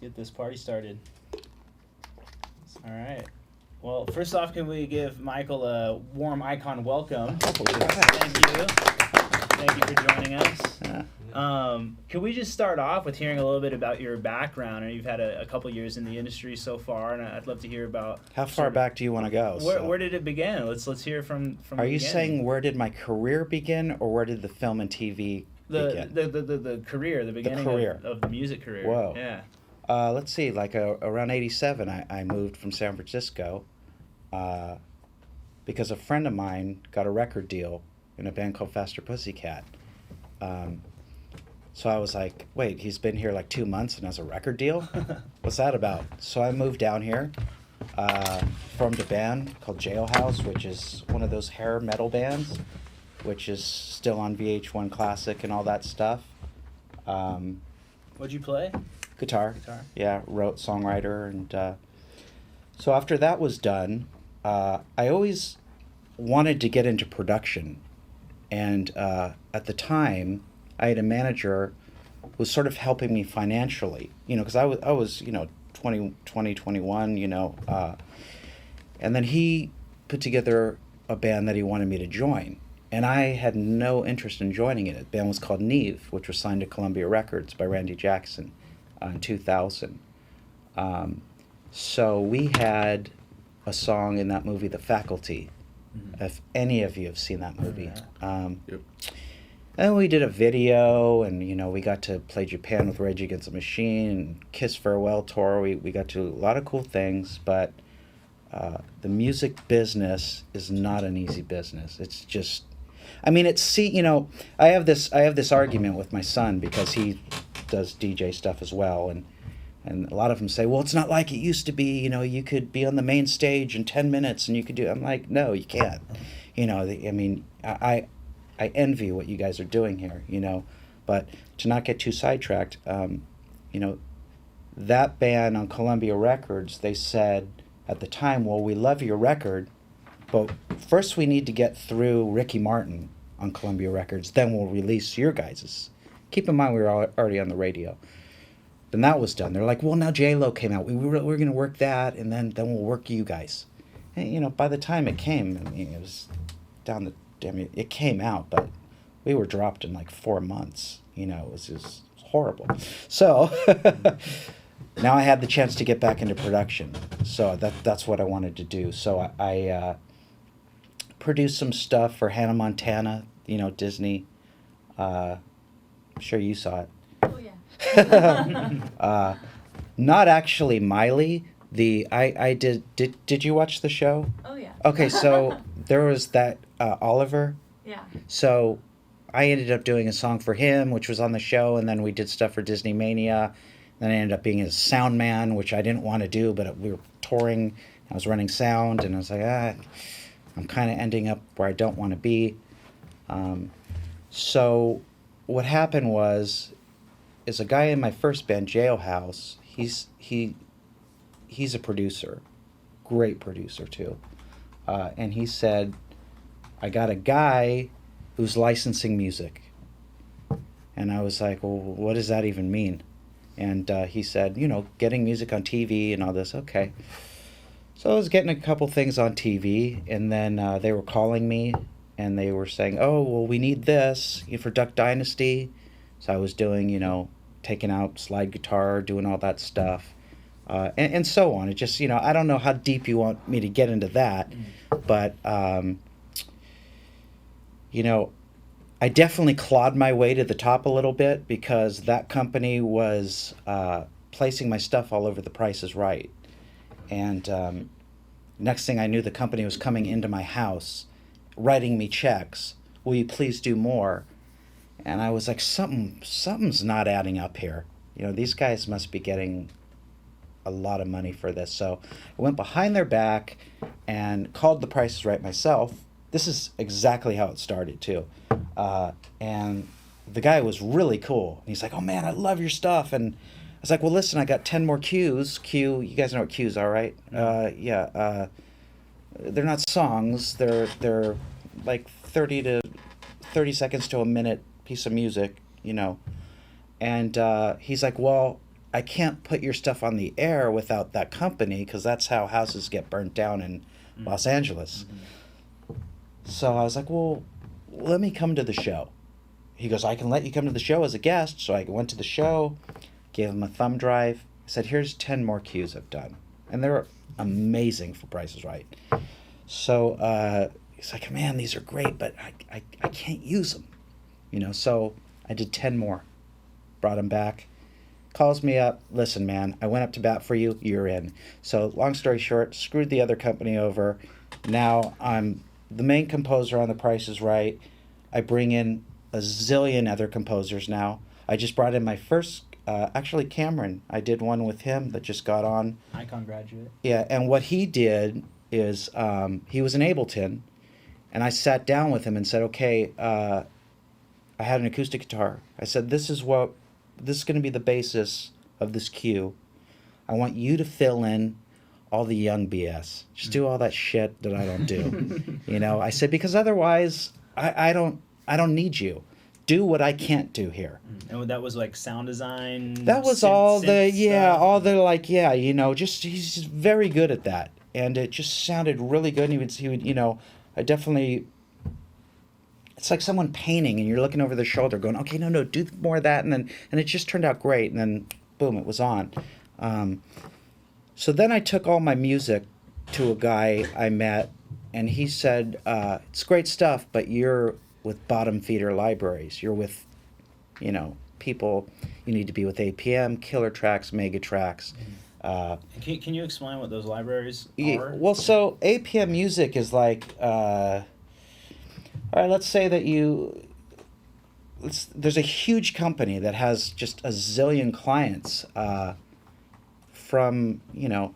get this party started. All right. Well, first off, can we give Michael a warm icon welcome? Thank you. Thank you for joining us. Can we just start off with hearing a little bit about your background? And you've had a couple years in the industry so far, and I'd love to hear about how far back do you want to go? Where did it begin? Let's hear from. Are you saying where did my career begin, or where did the film and TV begin? The career, the beginning of the music career. Whoa. Yeah. Let's see, like around 87, I moved from San Francisco because a friend of mine got a record deal in a band called Faster Pussycat. So I was like, wait, he's been here like 2 months and has a record deal? What's that about? So I moved down here, formed a band called Jailhouse, which is one of those hair metal bands, which is still on VH1 Classic and all that stuff. What'd you play? Guitar. Yeah, wrote, songwriter. And so after that was done, I always wanted to get into production. And at the time, I had a manager who was sort of helping me financially, because I was 20, 21, and then he put together a band that he wanted me to join. And I had no interest in joining it. The band was called Neve, which was signed to Columbia Records by Randy Jackson in 2000. So we had a song in that movie, The Faculty, if any of you have seen that movie. Yep. And we did a video, and we got to play Japan with Rage Against the Machine, and Kiss Farewell tour. We got to a lot of cool things, but the music business is not an easy business. It's just, I have this argument with my son because he does DJ stuff as well, and a lot of them say, well, it's not like it used to be. You could be on the main stage in 10 minutes and you could do. I'm like, no, you can't. I envy what you guys are doing here, but to not get too sidetracked, that band on Columbia Records, they said at the time, well, we love your record, but first we need to get through Ricky Martin on Columbia Records, then we'll release your guys's. Keep in mind we were already on the radio. Then that was done. They're like, well, now J-Lo came out. We're going to work that, and then we'll work you guys. And, by the time it came, it was down the... it came out, but we were dropped in like 4 months. It was just horrible. So now I had the chance to get back into production. So that's what I wanted to do. So I produced some stuff for Hannah Montana, Disney. I'm sure you saw it. Oh, yeah. Not actually Miley. I did you watch the show? Oh, yeah. Okay, so there was that Oliver. Yeah. So I ended up doing a song for him, which was on the show, and then we did stuff for Disney Mania. Then I ended up being his sound man, which I didn't want to do, but we were touring. I was running sound, and I was like, I'm kind of ending up where I don't want to be. So what happened is a guy in my first band, Jailhouse, he's a producer, great producer too. And he said, I got a guy who's licensing music. And I was like, well, what does that even mean? And he said, getting music on TV and all this. Okay. So I was getting a couple things on TV, and then they were calling me, and they were saying, oh, well, we need this for Duck Dynasty. So I was doing, taking out slide guitar, doing all that stuff. And so on. It just, I don't know how deep you want me to get into that, but, I definitely clawed my way to the top a little bit because that company was placing my stuff all over The Price is Right. And next thing I knew, the company was coming into my house, writing me checks. Will you please do more? And I was like, something's not adding up here. These guys must be getting a lot of money for this. So I went behind their back and called The Price is Right myself. This is exactly how it started too. And the guy was really cool. He's like, oh man, I love your stuff. And I was like, well, listen, I got 10 more cues. You guys know what cues are, right? Yeah. They're not songs. They're like 30 seconds to a minute piece of music, And he's like, well, I can't put your stuff on the air without that company, because that's how houses get burnt down in Los Angeles. So I was like, well, let me come to the show. He goes, I can let you come to the show as a guest. So I went to the show, gave him a thumb drive. I said, here's 10 more cues I've done. And they're amazing for Price is Right. So he's like, man, these are great, but I can't use them. You know, so I did 10 more. Brought him back. Calls me up. Listen, man, I went up to bat for you. You're in. So long story short, screwed the other company over. Now I'm the main composer on The Price is Right. I bring in a zillion other composers now. I just brought in my first, actually Cameron. I did one with him that just got on. Icon graduate. Yeah, and what he did is he was in Ableton, and I sat down with him and said, okay, I had an acoustic guitar. I said, this is going to be the basis of this cue. I want you to fill in all the young BS. Just do all that shit that I don't do. You know, I said, because otherwise I don't need you. Do what I can't do here. And that was like sound design. That was all the like, yeah, you know, just he's just very good at that, and it just sounded really good. And he would, you know, I definitely. It's like someone painting, and you're looking over their shoulder, going, okay, no, do more of that, and it just turned out great, and then boom, it was on. So then I took all my music to a guy I met, and he said, it's great stuff, but you're with bottom feeder libraries. You're with, you know, people, you need to be with APM, Killer Tracks, Mega Tracks. Can you explain what those libraries are? Well, so APM music is like, all right, let's say that there's a huge company that has just a zillion clients from, you know,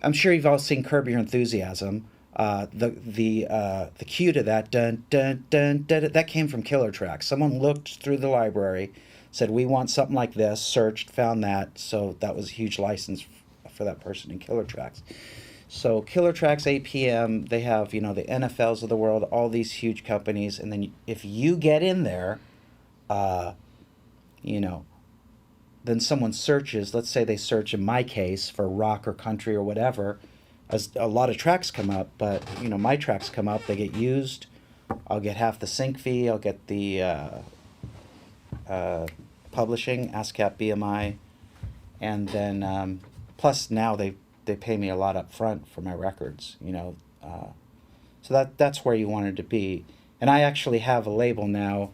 I'm sure you've all seen Curb Your Enthusiasm. The cue to that dun dun dun dun, that came from Killer Tracks. Someone looked through the library, said we want something like this, searched, found that, so that was a huge license for that person in Killer Tracks. So Killer Tracks, APM, they have, you know, the NFLs of the world, all these huge companies, and then if you get in there, you know, then someone searches, let's say they search, in my case, for rock or country or whatever, as a lot of tracks come up, but, you know, my tracks come up, they get used, I'll get half the sync fee, I'll get the publishing, ASCAP, BMI, and then, plus now they pay me a lot up front for my records, you know, so that's where you wanted to be. And I actually have a label now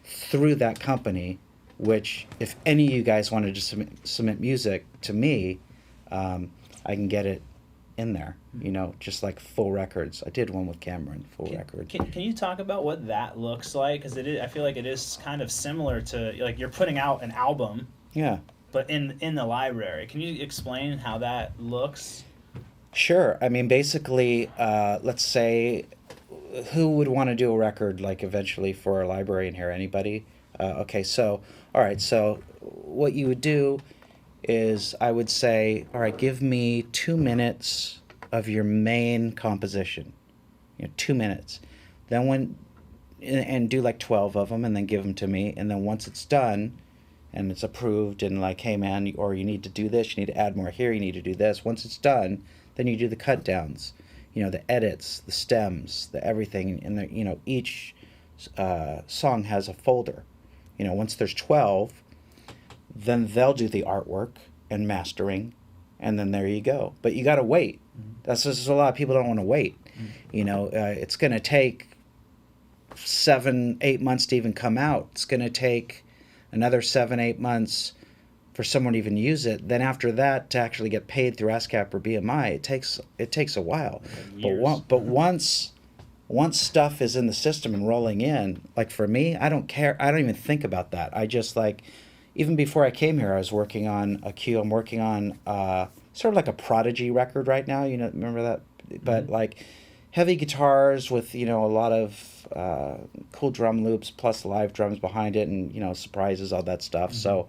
through that company, which if any of you guys wanted to submit music to me, I can get it in there, you know, just like full records. I did one with Cameron, full record. Can you talk about what that looks like? Because I feel like it is kind of similar to, like, you're putting out an album. Yeah. But in the library. Can you explain how that looks? Sure. I mean, basically, let's say, who would want to do a record, like, eventually for a library in here? Anybody? Okay, so, all right, so what you would do is I would say, all right, give me 2 minutes of your main composition, you know, 2 minutes. Then and do like 12 of them, and then give them to me. And then once it's done and it's approved and like, hey man, or you need to do this, you need to add more here, you need to do this. Once it's done, then you do the cut downs, you know, the edits, the stems, the everything. And the, you know, each song has a folder. You know, once there's 12, then they'll do the artwork and mastering, and then there you go. But you got to wait. That's just a lot of people don't want to wait. You know, it's going to take 7-8 months to even come out. It's going to take another 7-8 months for someone to even use it. Then after that, to actually get paid through ASCAP or BMI, it takes a while. But once stuff is in the system and rolling in, like for me, I don't care. I don't even think about that. I just like, even before I came here, I was working on a cue. I'm working on sort of like a Prodigy record right now. You know, remember that? But like heavy guitars with, you know, a lot of cool drum loops plus live drums behind it, and, you know, surprises, all that stuff. So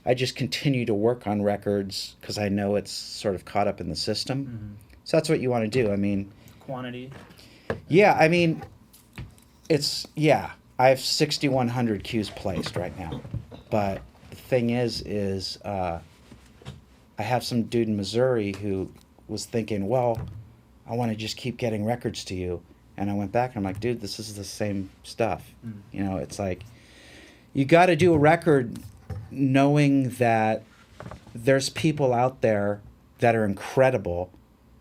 I just continue to work on records because I know it's sort of caught up in the system. So that's what you want to do. I mean, quantity. Yeah, I mean, I have 6,100 cues placed right now, but the thing is I have some dude in Missouri who was thinking, well, I want to just keep getting records to you. And I went back and I'm like, dude, this is the same stuff. You know, it's like, you got to do a record knowing that there's people out there that are incredible.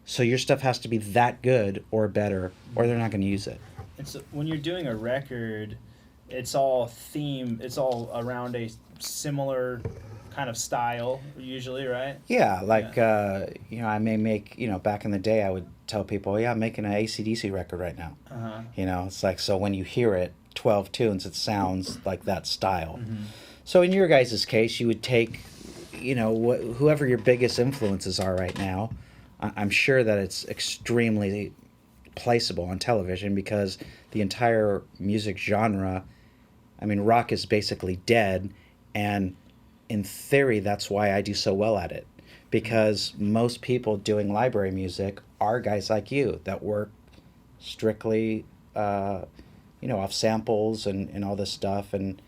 So your stuff has to be that good or better, or they're not going to use it. And so when you're doing a record, it's all around a similar kind of style usually, right? Yeah, like, you know, I may make, you know, back in the day I would tell people, yeah, I'm making an AC/DC record right now. You know, it's like, so when you hear it, 12 tunes, it sounds like that style. So in your guys' case, you would take, you know, whoever your biggest influences are right now. I'm sure that it's extremely placeable on television because the entire music genre, I mean, rock is basically dead, and in theory, that's why I do so well at it, because most people doing library music are guys like you that work strictly, you know, off samples and all this stuff, and,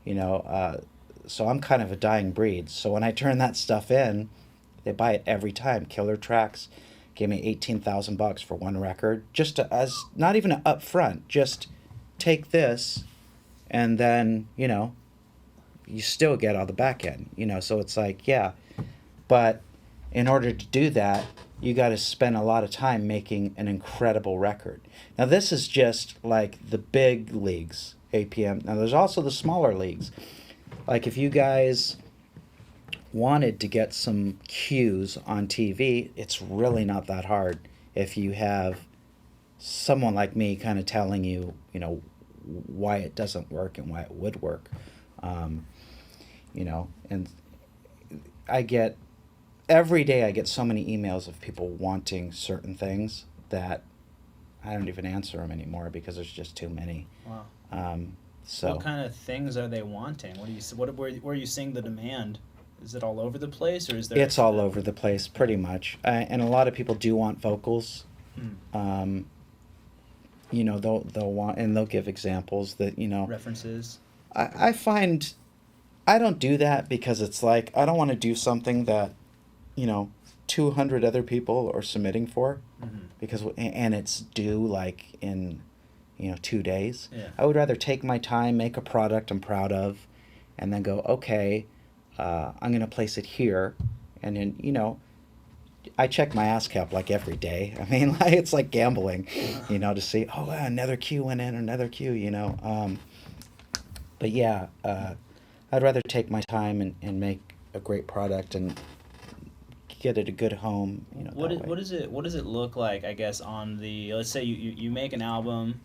you know, so I'm kind of a dying breed. So when I turn that stuff in, they buy it every time. Killer Tracks gave me $18,000 for one record, just as not even an upfront, just take this, and then, you know, you still get all the back end, you know. So it's like, yeah, but in order to do that, you got to spend a lot of time making an incredible record. Now this is just like the big leagues, APM. Now there's also the smaller leagues. Like if you guys wanted to get some cues on TV, it's really not that hard if you have someone like me kind of telling you, you know, why it doesn't work and why it would work. You know, and every day I get so many emails of people wanting certain things that I don't even answer them anymore because there's just too many. Wow. So what kind of things are they wanting? Where are you seeing the demand? Is it all over the place, or is there? It's all over the place, pretty much. And a lot of people do want vocals. You know, they'll want, and they'll give examples that, you know. References. I find I don't do that because it's like, I don't want to do something that, you know, 200 other people are submitting for, because, and it's due like in, you know, 2 days. Yeah. I would rather take my time, make a product I'm proud of, and then go, okay, I'm going to place it here. And then, you know, I check my ASCAP like every day. I mean, like, it's like gambling, you know, to see, oh, another Q went in, another Q, you know. But yeah, I'd rather take my time and make a great product and get it a good home, you know. What does it look like, I guess, on the, let's say you make an album,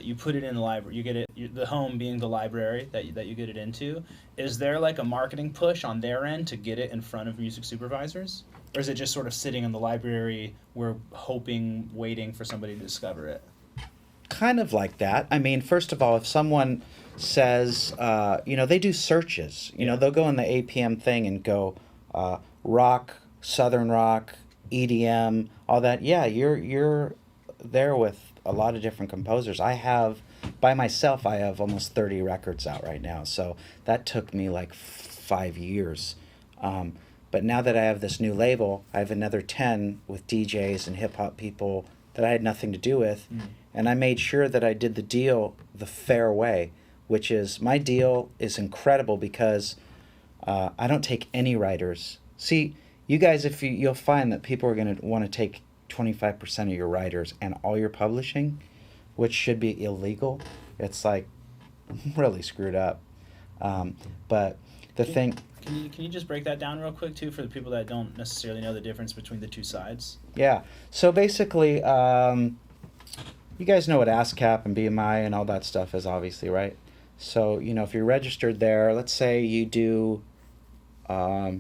you put it in the library, you get it, the home being the library that you get it into. Is there like a marketing push on their end to get it in front of music supervisors? Or is it just sort of sitting in the library, we're hoping, waiting for somebody to discover it? Kind of like that. I mean, first of all, if someone says, you know, they do searches, you know, they'll go in the APM thing and go, rock, southern rock, EDM, all that. Yeah, you're there with a lot of different composers. By myself, I have almost 30 records out right now. So that took me like 5 years. But now that I have this new label, I have another 10 with DJs and hip-hop people that I had nothing to do with. And I made sure that I did the deal the fair way, which is, my deal is incredible because I don't take any writers. See, you guys, you'll find that people are going to want to take 25% of your writers and all your publishing, which should be illegal. It's like really screwed up. But the thing... Can you just break that down real quick, too, for the people that don't necessarily know the difference between the two sides? Yeah. So basically, you guys know what ASCAP and BMI and all that stuff is, obviously, right? So, you know, if you're registered there, let's say you do... I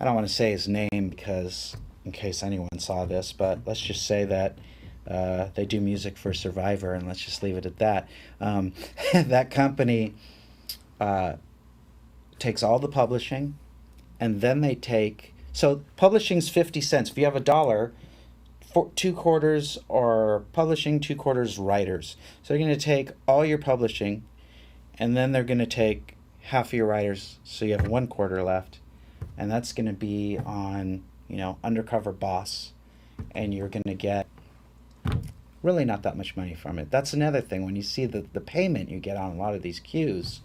don't want to say his name because in case anyone saw this, but let's just say that they do music for Survivor, and let's just leave it at that. That company takes all the publishing, and then they take... So publishing's 50 cents. If you have $1, 2 quarters are publishing, 2 quarters writers. So they're going to take all your publishing, and then they're going to take half of your riders, so you have 1/4 left, and that's going to be on, Undercover Boss, and you're going to get really not that much money from it. That's another thing. When you see the payment you get on a lot of these cues,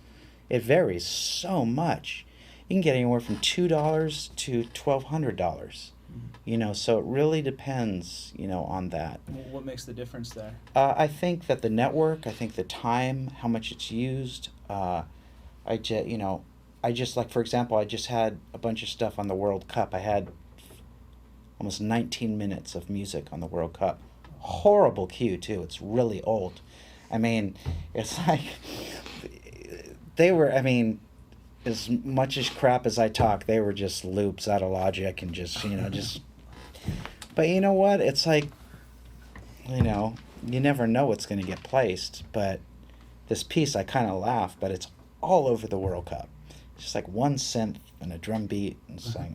it varies so much. You can get anywhere from $2 to $1,200. So it really depends, on that. What makes the difference there? I think that the network, I think the time, how much it's used. I just like, for example, I just had a bunch of stuff on the World Cup. I had almost 19 minutes of music on the World Cup. Horrible cue too. It's really old. I mean, it's like they were. I mean, as much as crap as I talk, they were just loops out of Logic and just. But you know what? It's like, you never know what's going to get placed. But this piece, I kind of laugh, but it's all over the World Cup. It's just like one synth and a drum beat, and it's like,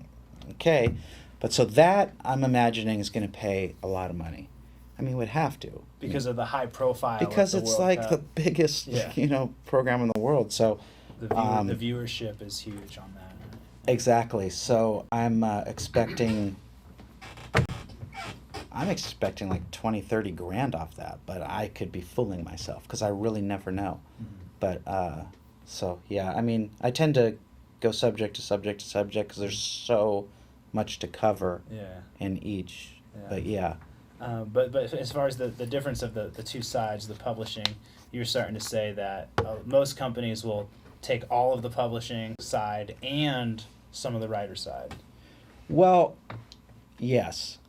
okay. But so that I'm imagining is going to pay a lot of money. I mean, it would have to. Because of the high profile. Because of the it's World like Cup. the biggest, program in the world. So The viewership is huge on that. exactly. So I'm expecting like 20, 30 grand off that, but I could be fooling myself because I really never know. But so yeah, I mean, I tend to go subject to subject to subject because there's so much to cover in each. But yeah. But as far as the difference of the two sides, the publishing, you're starting to say that most companies will take all of the publishing side and some of the writer side. Well, yes.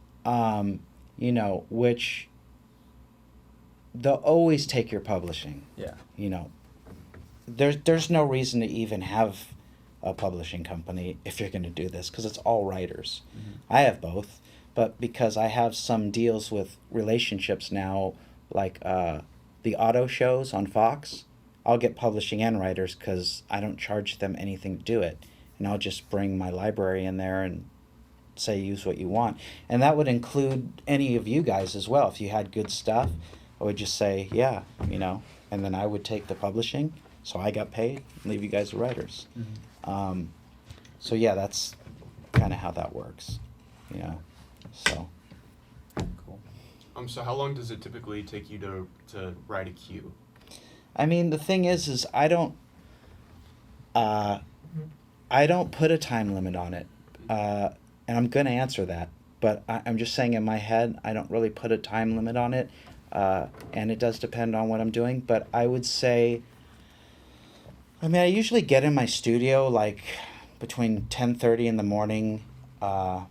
Which they'll always take your publishing. Yeah. There's no reason to even have a publishing company if you're going to do this because it's all writers. I have both. But because I have some deals with relationships now, like the auto shows on Fox, I'll get publishing and writers because I don't charge them anything to do it. And I'll just bring my library in there and say use what you want. And that would include any of you guys as well. If you had good stuff, I would just say, yeah, and then I would take the publishing, so I got paid, and leave you guys the writers. So yeah, that's kind of how that works, So. Cool. So how long does it typically take you to write a cue? I mean, the thing is I don't put a time limit on it, and I'm going to answer that. But I'm just saying in my head, I don't really put a time limit on it, and it does depend on what I'm doing. But I would say, I usually get in my studio like between 10:30 in the morning and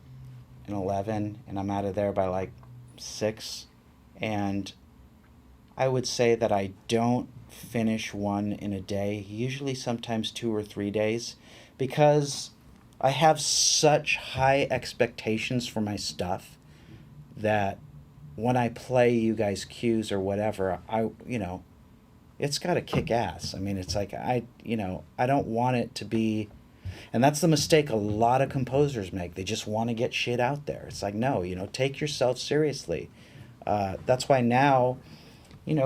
11, and I'm out of there by like 6. And I would say that I don't finish one in a day, usually sometimes 2 or 3 days, because I have such high expectations for my stuff that when I play you guys cues or whatever, it's got to kick ass. I mean, it's like I don't want it to be. And that's the mistake a lot of composers make. They just want to get shit out there. It's like, no, take yourself seriously. That's why now,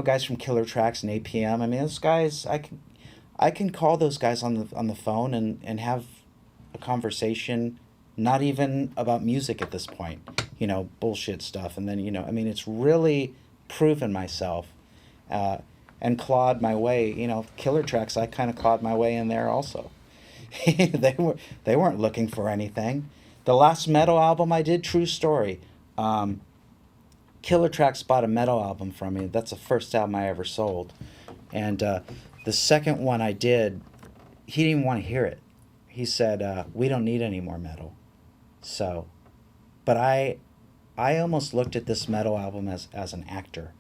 guys from Killer Tracks and APM, those guys, I can call those guys on the phone and have a conversation, not even about music at this point, bullshit stuff. And then, it's really proven myself and clawed my way. Killer Tracks, I kind of clawed my way in there also. They weren't looking for anything. The last metal album I did, true story. Killer Tracks bought a metal album from me. That's the first album I ever sold. And the second one I did, he didn't even want to hear it. He said, we don't need any more metal. So, but I almost looked at this metal album as an actor.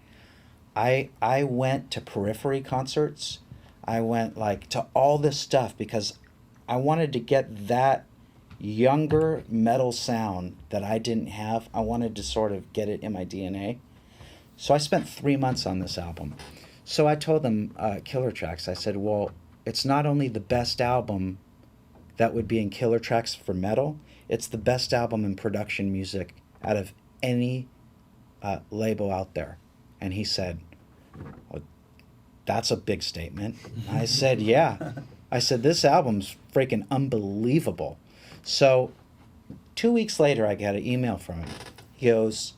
I went to Periphery concerts. I went to all this stuff because I wanted to get that younger metal sound that I didn't have. I wanted to sort of get it in my DNA. So I spent 3 months on this album. So I told them, Killer Tracks, I said, well, it's not only the best album that would be in Killer Tracks for metal, it's the best album in production music out of any label out there. And he said, well, that's a big statement. I said, yeah. I said, this album's freaking unbelievable. So 2 weeks later, I got an email from him. He goes,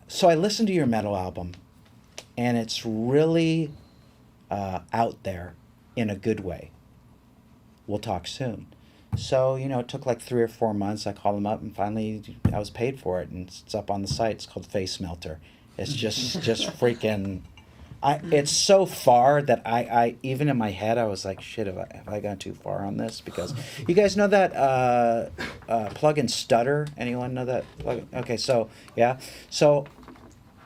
so I listened to your metal album, and it's really out there in a good way. We'll talk soon. So, it took like 3 or 4 months. I called him up, and finally I was paid for it, and it's up on the site. It's called Face Melter. It's just freaking... it's so far that I even in my head I was like, shit, have I gone too far on this? Because you guys know that plug-in stutter? Anyone know that plug? Okay, so yeah, so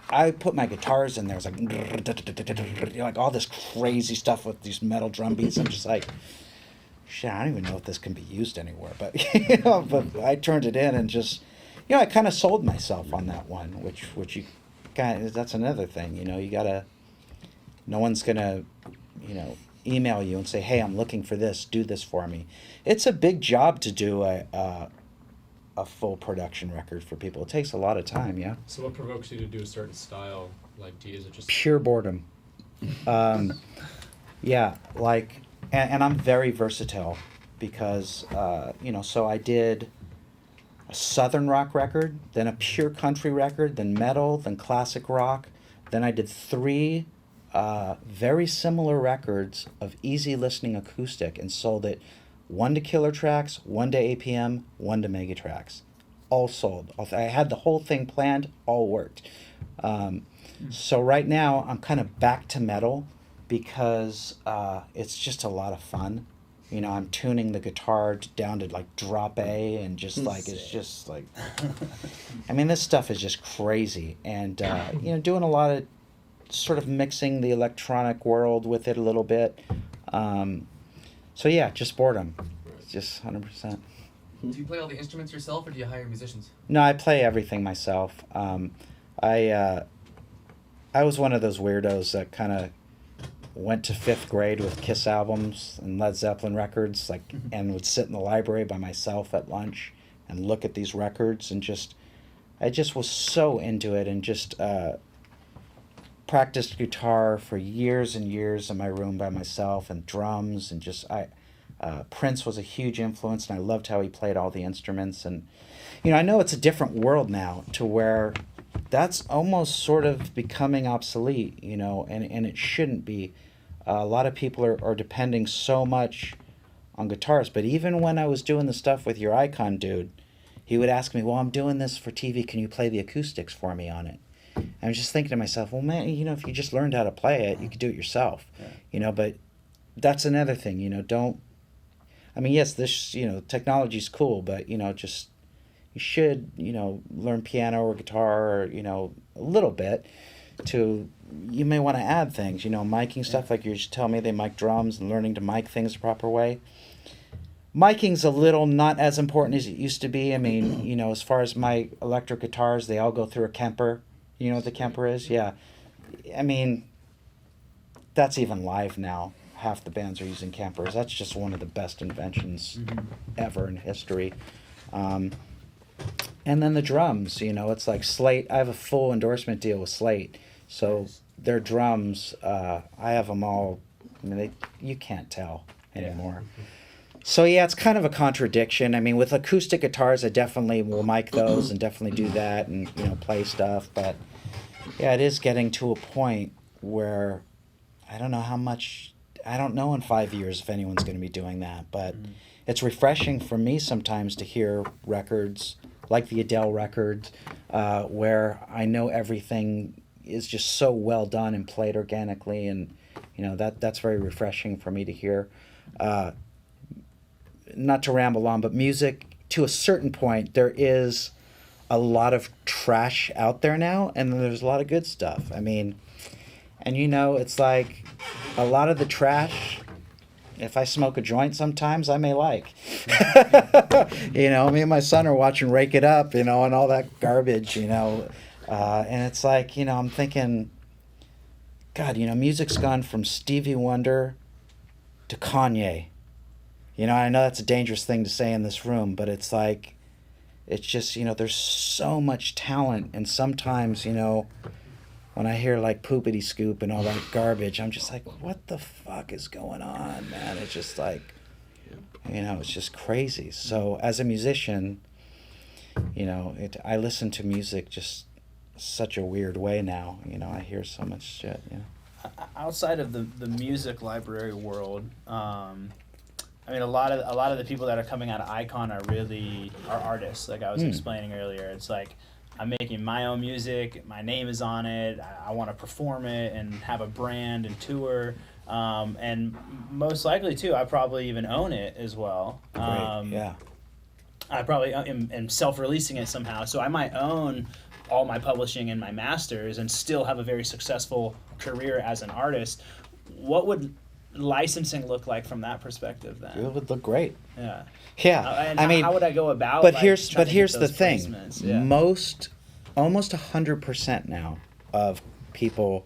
I put my guitars in there. It's like all this crazy stuff with these metal drum beats. I'm just like, shit, I don't even know if this can be used anywhere. But but I turned it in and just, I kind of sold myself on that one, which you kind of, that's another thing. You gotta. No one's going to, email you and say, hey, I'm looking for this, do this for me. It's a big job to do a full production record for people. It takes a lot of time, yeah? So what provokes you to do a certain style? Like, is it just... Pure boredom. Yeah, like, and I'm very versatile because, so I did a southern rock record, then a pure country record, then metal, then classic rock. Then I did 3... very similar records of easy listening acoustic and sold it, 1 to Killer Tracks, 1 to APM, 1 to Mega Tracks. All sold. I had the whole thing planned, all worked. So right now I'm kind of back to metal because it's just a lot of fun. I'm tuning the guitar down to like drop A and just like, it's just like, I mean, this stuff is just crazy. And, doing a lot of sort of mixing the electronic world with it a little bit. So yeah, just boredom. Just 100%. Do you play all the instruments yourself, or do you hire musicians? No, I play everything myself. I was one of those weirdos that kind of went to 5th grade with Kiss albums and Led Zeppelin records, and would sit in the library by myself at lunch and look at these records, and I just was so into it, and just practiced guitar for years and years in my room by myself, and drums, and Prince was a huge influence, and I loved how he played all the instruments. And I know it's a different world now to where that's almost sort of becoming obsolete, and it shouldn't be. A lot of people are depending so much on guitars. But even when I was doing the stuff with your Icon dude, he would ask me, well, I'm doing this for TV, can you play the acoustics for me on it? I was just thinking to myself, well, man, if you just learned how to play it, you could do it yourself. Yeah. But that's another thing, yes, this, technology's cool, but, just, you should, learn piano or guitar or, a little bit you may want to add things, miking stuff, like you just tell me they mic drums and learning to mic things the proper way. Micing's a little not as important as it used to be. I mean, as far as my electric guitars, they all go through a Kemper. You know what the Kemper is? Yeah. I mean, that's even live now. Half the bands are using Kempers. That's just one of the best inventions ever in history. And then the drums, it's like Slate. I have a full endorsement deal with Slate. So their drums, I have them all. I mean, you can't tell anymore. So yeah, it's kind of a contradiction. I mean, with acoustic guitars, I definitely will mic those and definitely do that and, play stuff. But yeah, it is getting to a point where I don't know in 5 years if anyone's going to be doing that. But it's refreshing for me sometimes to hear records like the Adele record, where I know everything is just so well done and played organically. And, that's very refreshing for me to hear. Not to ramble on, but music, to a certain point, there is a lot of trash out there now, and there's a lot of good stuff. I mean, and it's like a lot of the trash, if I smoke a joint sometimes, I may like. Me and my son are watching Rake It Up, and all that garbage, and it's like, I'm thinking, God, music's gone from Stevie Wonder to Kanye. I know that's a dangerous thing to say in this room, but it's like, it's just, there's so much talent, and sometimes, when I hear like Poopity Scoop and all that garbage, I'm just like, what the fuck is going on, man? It's just like, you know, it's just crazy. So as a musician, you know, I listen to music just such a weird way now. You know, I hear so much shit. You know, Outside of the music library world, I mean, a lot of the people that are coming out of Icon are artists. Like I was explaining earlier, it's like I'm making my own music. My name is on it. I want to perform it and have a brand and tour. And most likely too, I probably even own it as well. great, yeah. I probably am self-releasing it somehow, so I might own all my publishing and my masters and still have a very successful career as an artist. What would licensing look like from that perspective then? It would look great. Yeah. Yeah, And I mean, how would I go about? but like, here's trying to get the those thing. placements? Yeah. Almost 100% now of people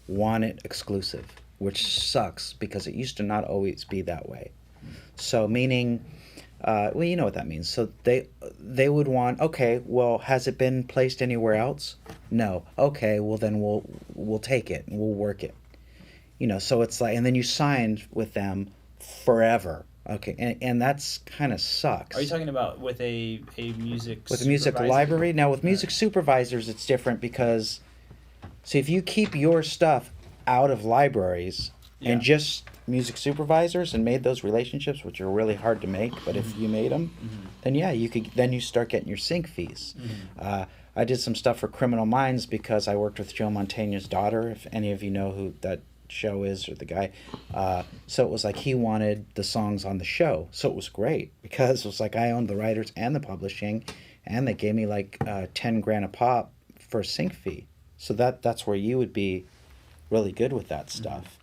want it exclusive, which sucks because it used to not always be that way. So meaning, well, you know what that means. So they would want, okay, well, has it been placed anywhere else? No. Okay, well then we'll take it and we'll work it. You know, so it's like, and then you signed with them forever. Okay, and that's kind of sucks. Are you talking about with a music With a music supervisor? library? Now, with music supervisors, it's different because, see, if you keep your stuff out of libraries and Yeah. just music supervisors and made those relationships, which are really hard to make, but if you made them, then yeah, then you start getting your sync fees. I did some stuff for Criminal Minds because I worked with Joe Mantegna's daughter, if any of you know who that show is or the guy. So it was like he wanted the songs on the show. So it was great because it was like I owned the writers and the publishing, and they gave me like 10 grand a pop for a sync fee. So that's where you would be really good with that stuff.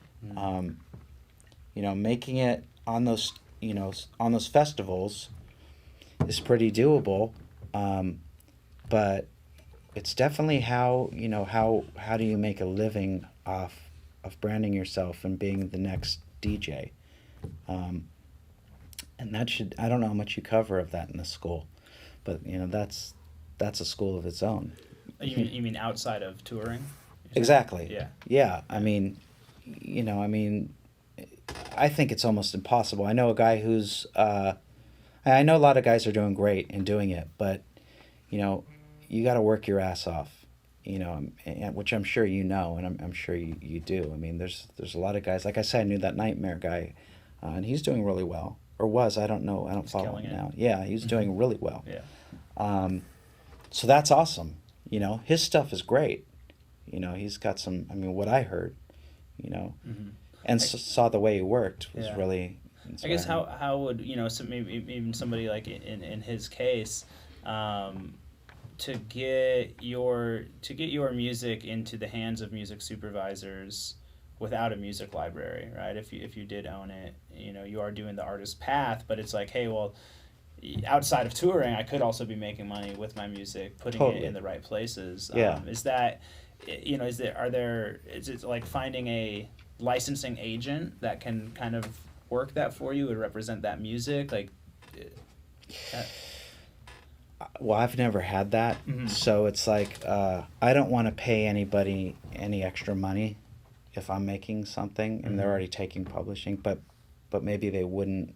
You know, making it on those, you know, on those festivals is pretty doable. But it's definitely how, you know, how do you make a living off of branding yourself and being the next DJ. And that I don't know how much you cover of that in the school, but you know, that's a school of its own. You mean outside of touring? Exactly. Yeah. Yeah. I mean, you know, I think it's almost impossible. I know a guy who's, I know a lot of guys are doing great in doing it, but you know, you got to work your ass off. You know, which I'm sure you know, and I'm sure you do. I mean, there's a lot of guys. Like I said, I knew that Nightmare guy, and he's doing really well, or was. I don't know. I don't follow him now. Yeah, he's doing really well. Yeah. So that's awesome. You know, his stuff is great. You know, he's got some. I mean, what I heard, you know, and saw the way he worked was really inspiring. I guess how would, you know, maybe even somebody like in his case. To get your music into the hands of music supervisors without a music library, right? If you did own it, you know, you are doing the artist path, but it's like, hey, well, outside of touring, I could also be making money with my music, putting it in the right places. Yeah. Is that, you know, is it like finding a licensing agent that can kind of work that for you and represent that music, like? Well, I've never had that, so it's like I don't want to pay anybody any extra money if I'm making something and they're already taking publishing, but maybe they wouldn't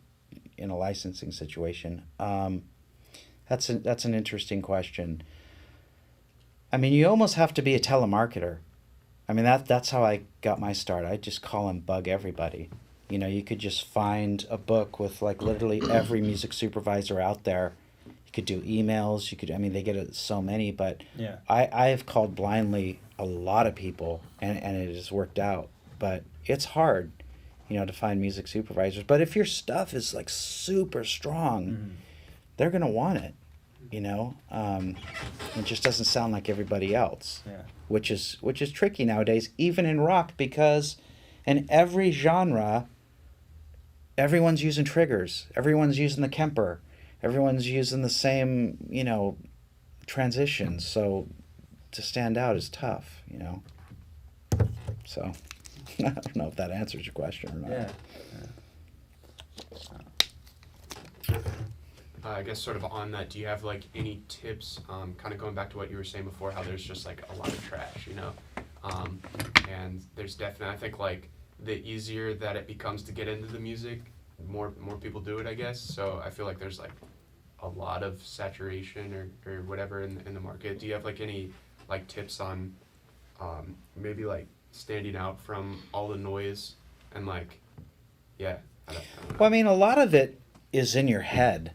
in a licensing situation. That's an interesting question. I mean, you almost have to be a telemarketer. I mean, that's how I got my start. I just call and bug everybody. You know, you could just find a book with like literally every music supervisor out there. Could do emails, they get so many, but Yeah. I have called blindly a lot of people and it has worked out, but it's hard, you know, to find music supervisors. But if your stuff is like super strong, they're gonna want it, you know. It just doesn't sound like everybody else, which is tricky nowadays, even in rock, because in every genre everyone's using triggers, everyone's using the Kemper. Everyone's using the same, you know, transitions, so to stand out is tough, you know. So, I don't know if that answers your question or not. Yeah. I guess sort of on that, do you have like any tips, kind of going back to what you were saying before, how there's just like a lot of trash, you know? And there's definitely, I think, like, the easier that it becomes to get into the music, more people do it, I guess. So I feel like there's like a lot of saturation or whatever in the market. Do you have like any like tips on maybe like standing out from all the noise and like, yeah. I don't know. Well, I mean, a lot of it is in your head.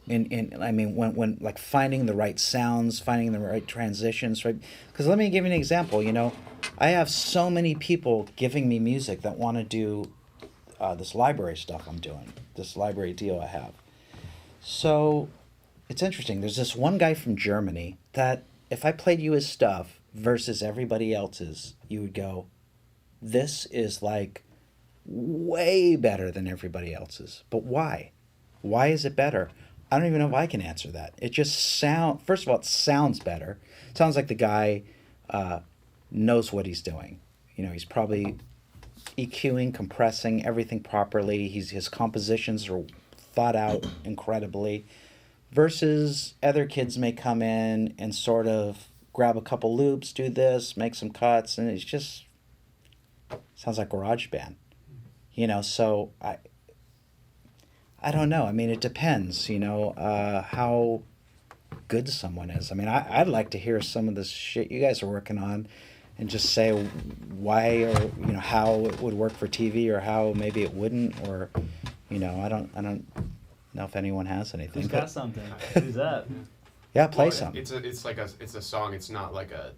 I mean, when like finding the right sounds, finding the right transitions, right? Because let me give you an example. You know, I have so many people giving me music that want to do this library stuff I'm doing, this library deal I have. So it's interesting. There's this one guy from Germany that if I played you his stuff versus everybody else's, you would go, this is like way better than everybody else's. But why? Why is it better? I don't even know if I can answer that. It just first of all, it sounds better. It sounds like the guy knows what he's doing. You know, he's probably EQing, compressing everything properly. His compositions are thought out incredibly. Versus other kids may come in and sort of grab a couple loops, do this, make some cuts, and it's just sounds like GarageBand. You know, so I don't know. I mean, it depends, you know, how good someone is. I mean, I'd like to hear some of this shit you guys are working on and just say why or, you know, how it would work for TV or how maybe it wouldn't, or, you know, I don't know if anyone has anything. Who's got something? Who's up? Yeah, play Well, some. It's a song. It's not like a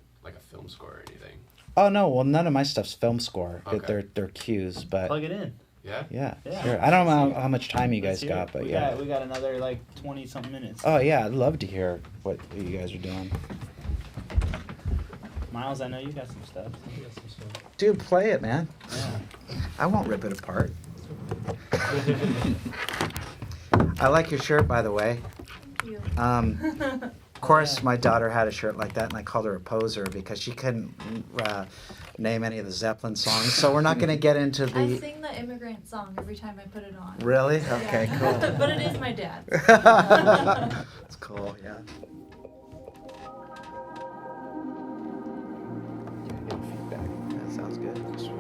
film score or anything. Oh, no, well, none of my stuff's film score. Okay. They're cues, but... Plug it in. Yeah. Yeah, sure. I don't know how much time you guys Let's hear got, it. but we yeah. we got another like 20-something minutes. Oh, yeah, I'd love to hear what you guys are doing. Miles, I know you got some stuff. Dude, play it, man. Yeah. I won't rip it apart. I like your shirt, by the way. Of course, my daughter had a shirt like that, and I called her a poser because she couldn't name any of the Zeppelin songs. So we're not going to get into the... I sing the Immigrant song every time I put it on. Really? Okay, Yeah. cool. But it is my dad's. It's cool, yeah. Feedback. That sounds good. Sweet.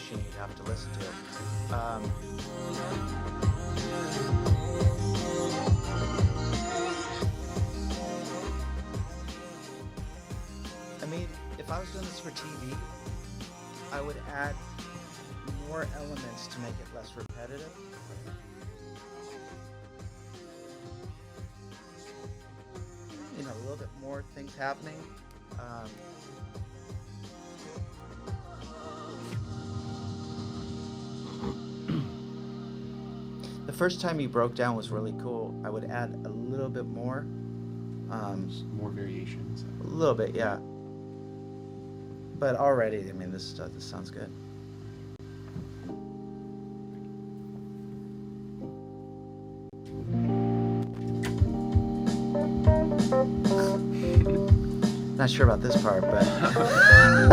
You'd have to listen to. was doing this for TV, I would add more elements to make it less repetitive. You know, a little bit more things happening. The first time he broke down was really cool. I would add a little bit more. More variations. A little bit, yeah. But already, I mean, this sounds good. Not sure about this part, but.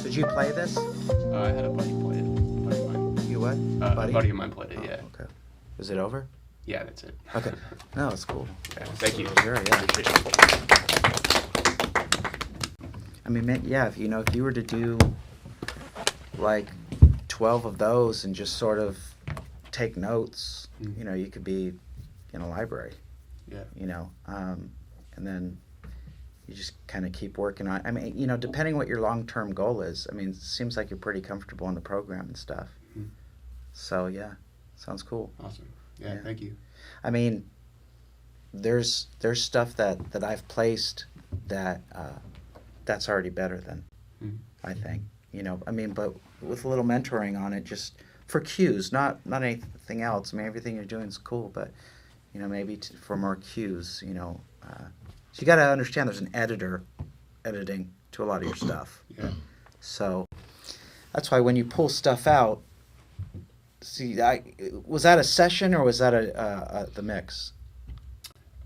Did you play this? I had a buddy play it. A buddy of mine. You what? A buddy of mine played it, Oh, yeah. okay. Is it over? Yeah, that's it. Okay. No, it's cool. Yeah, thank you. Sure, yeah. Appreciate it. I mean, yeah, if you were to do like 12 of those and just sort of take notes, Mm. you know, you could be in a library, Yeah. you know, and then you just kind of keep working on. I mean, you know, depending what your long-term goal is. I mean, it seems like you're pretty comfortable in the program and stuff. Mhm. So yeah, sounds cool. Awesome. Yeah, Yeah. thank you. I mean, there's stuff that I've placed that that's already better than Mhm. I think. You know, I mean, but with a little mentoring on it, just for cues, not anything else. I mean, everything you're doing is cool, but you know, maybe for more cues. You know, so you got to understand there's an editing to a lot of your stuff. Yeah. So that's why when you pull stuff out, see, was that a session or was that the mix?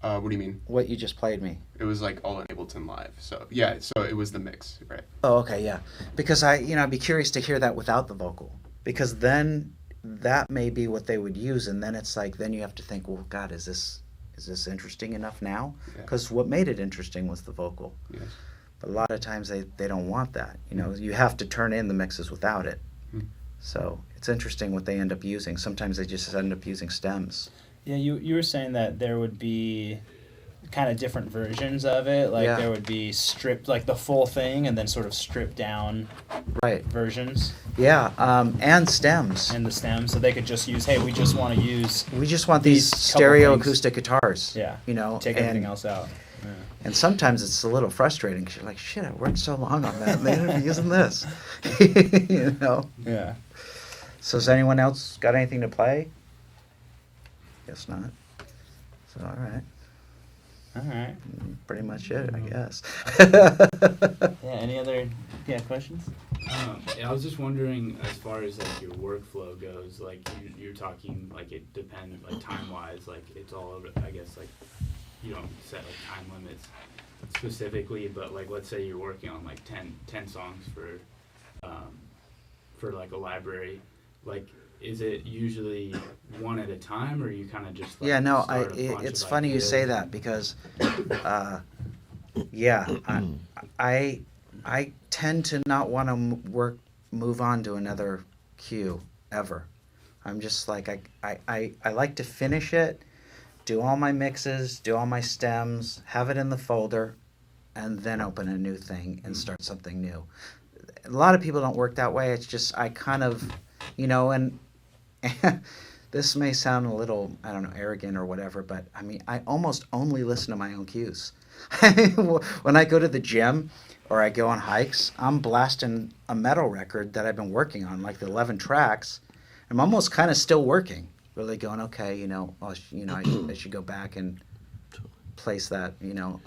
What do you mean? What you just played me? It was like all in Ableton Live. So yeah, so it was the mix, right? Oh, okay, yeah. Because I'd be curious to hear that without the vocal, because then that may be what they would use, and then it's like then you have to think, well, God, is this interesting enough now? Yeah. Because what made it interesting was the vocal. Yes. But a lot of times they don't want that. You know, you have to turn in the mixes without it. Hmm. So it's interesting what they end up using. Sometimes they just end up using stems. Yeah, you were saying that there would be kind of different versions of it. Like Yeah. there would be stripped, like the full thing, and then sort of stripped down Right. versions Yeah, and stems. and the stems. So they could just use, hey, we just want to use, We just want these these couple stereo things. acoustic guitars. yeah, You know, take everything else out. Yeah. And sometimes it's a little frustrating because you're like, shit, I worked so long on that, and they ended up using this. You know? Yeah. So has anyone else got anything to play? Guess not. So, all right. All right. Pretty much it, I guess. Yeah. Any other questions? Yeah, I was just wondering, as far as like your workflow goes, like you're talking like it depends, like time wise, like it's all over. I guess like you don't set like time limits specifically, but like let's say you're working on like 10 songs for like a library, like is it usually one at a time, or you kind of just like Yeah, no, start a bunch it's of funny you ideas? say that because, yeah, I tend to not want to move on to another cue ever. I'm just like, I like to finish it, do all my mixes, do all my stems, have it in the folder, and then open a new thing and start something new. A lot of people don't work that way. It's just, I kind of, you know, and this may sound a little, I don't know, arrogant or whatever, but I mean, I almost only listen to my own cues. When I go to the gym or I go on hikes, I'm blasting a metal record that I've been working on, like the 11 tracks. I'm almost kind of still working, really going, okay, you know, I should go back and place that, you know.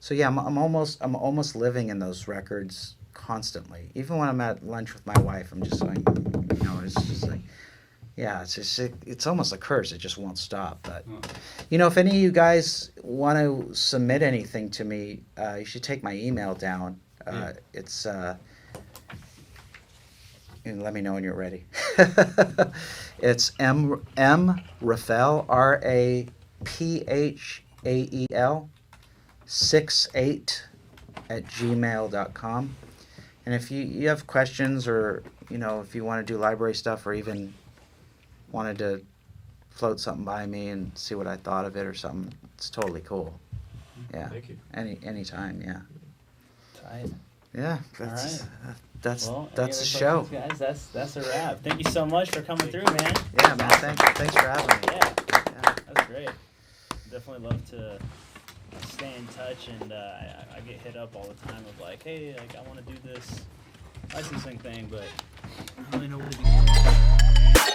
So yeah, I'm almost living in those records constantly. Even when I'm at lunch with my wife, I'm just like, you know, it's just like, yeah, it's almost a curse. It just won't stop. But you know, if any of you guys want to submit anything to me, you should take my email down. It's and let me know when you're ready. It's M Raphael, rafael68@gmail.com. And if you have questions, or if you want to do library stuff, or even wanted to float something by me and see what I thought of it or something, it's totally cool. Yeah. Thank you. Anytime, yeah. Tight. Yeah, that's Well, the any other show. questions, guys? That's a wrap. Thank you so much for coming through, man. Yeah, man. Thanks for having me. Yeah, Yeah. that's great. Definitely love to stay in touch, and I get hit up all the time of like, hey, like I want to do this licensing thing, but I don't really know what to do.